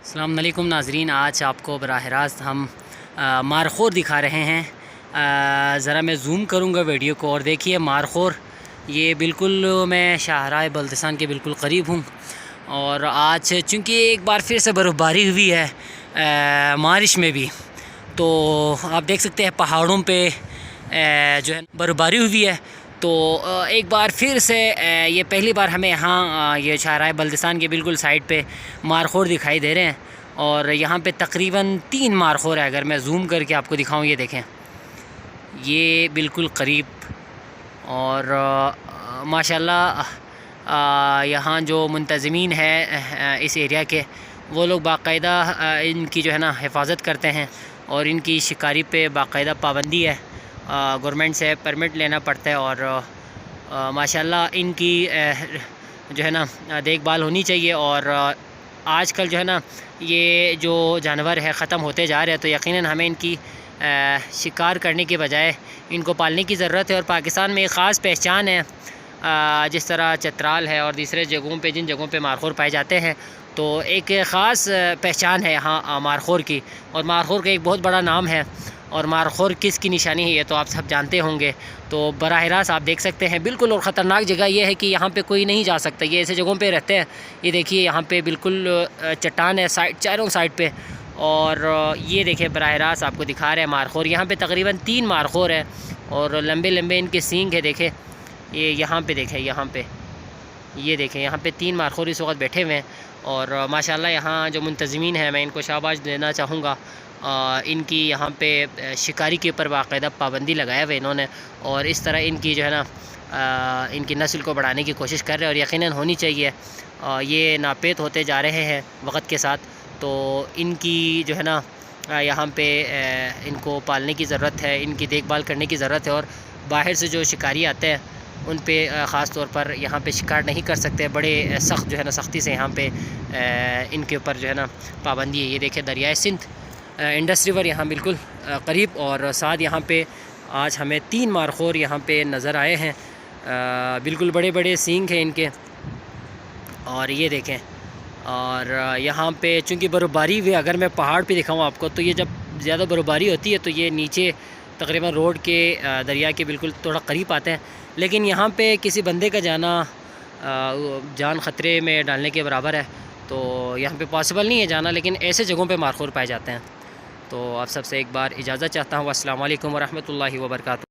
السلام علیکم ناظرین، آج آپ کو براہ راست ہم مارخور دکھا رہے ہیں۔ ذرا میں زوم کروں گا ویڈیو کو اور دیکھیے مارخور، یہ بالکل میں شاہراہ بلتستان کے بالکل قریب ہوں، اور آج چونکہ ایک بار پھر سے برف باری ہوئی ہے مارچ میں بھی، تو آپ دیکھ سکتے ہیں پہاڑوں پہ جو ہے برف باری ہوئی ہے۔ تو ایک بار پھر سے یہ پہلی بار ہمیں یہاں یہ شاہراہ بلتستان کے بالکل سائڈ پہ مارخور دکھائی دے رہے ہیں، اور یہاں پہ تقریباً 3 مارخور ہے۔ اگر میں زوم کر کے آپ کو دکھاؤں، یہ دیکھیں، یہ بالکل قریب، اور ماشاءاللہ یہاں جو منتظمین ہیں اس ایریا کے، وہ لوگ باقاعدہ ان کی جو ہے نا حفاظت کرتے ہیں، اور ان کی شکاری پہ باقاعدہ پابندی ہے، گورنمنٹ سے پرمٹ لینا پڑتا ہے، اور ماشاءاللہ ان کی جو ہے نا دیکھ بھال ہونی چاہیے۔ اور آج کل جو ہے نا یہ جو جانور ہے ختم ہوتے جا رہے ہیں، تو یقیناً ہمیں ان کی شکار کرنے کے بجائے ان کو پالنے کی ضرورت ہے۔ اور پاکستان میں ایک خاص پہچان ہے، جس طرح چترال ہے اور دوسرے جگہوں پہ جن جگہوں پہ مارخور پائے جاتے ہیں، تو ایک خاص پہچان ہے یہاں مارخور کی، اور مارخور کا ایک بہت بڑا نام ہے۔ اور مارخور کس کی نشانی ہے یہ تو آپ سب جانتے ہوں گے، تو براہ راست آپ دیکھ سکتے ہیں بالکل۔ اور خطرناک جگہ یہ ہے کہ یہاں پہ کوئی نہیں جا سکتا، یہ ایسے جگہوں پہ رہتے ہیں۔ یہ دیکھیے یہاں پہ بالکل چٹان ہے چاروں سائڈ پہ، اور یہ دیکھیں براہ راست آپ کو دکھا رہے ہیں مارخور۔ یہاں پہ تقریباً 3 مارخور ہیں، اور لمبے لمبے ان کے سینگ ہے، دیکھیں یہ یہاں پہ دیکھیں، یہاں پہ یہ دیکھیں، یہاں پہ 3 مارخور اس وقت بیٹھے ہوئے ہیں۔ اور ماشاءاللہ یہاں جو منتظمین ہیں، میں ان کو شاباش دینا چاہوں گا، ان کی یہاں پہ شکاری کے اوپر باقاعدہ پابندی لگایا ہوئے انہوں نے، اور اس طرح ان کی جو ہے نا ان کی نسل کو بڑھانے کی کوشش کر رہے ہیں، اور یقیناً ہونی چاہیے۔ یہ ناپید ہوتے جا رہے ہیں وقت کے ساتھ، تو ان کی جو ہے نا یہاں پہ ان کو پالنے کی ضرورت ہے، ان کی دیکھ بھال کرنے کی ضرورت ہے۔ اور باہر سے جو شکاری آتے ہیں ان پہ خاص طور پر یہاں پہ شکار نہیں کر سکتے، بڑے سخت جو ہے نا سختی سے یہاں پہ ان کے اوپر جو ہے نا پابندی ہے۔ یہ دیکھیں دریائے سندھ انڈس ریور یہاں بالکل قریب، اور ساتھ یہاں پہ آج ہمیں 3 مارخور یہاں پہ نظر آئے ہیں، بالکل بڑے بڑے سینگ ہیں ان کے۔ اور یہ دیکھیں، اور یہاں پہ چونکہ برف باری ہوئی، اگر میں پہاڑ پہ دکھاؤں آپ کو، تو یہ جب زیادہ برف باری ہوتی ہے تو یہ نیچے تقریباً روڈ کے دریا کے بالکل تھوڑا قریب آتے ہیں، لیکن یہاں پہ کسی بندے کا جانا جان خطرے میں ڈالنے کے برابر ہے، تو یہاں پہ پاسبل نہیں ہے جانا، لیکن ایسے جگہوں پہ مارخور پائے جاتے ہیں۔ تو آپ سب سے ایک بار اجازت چاہتا ہوں۔ السلام علیکم ورحمۃ اللہ وبرکاتہ۔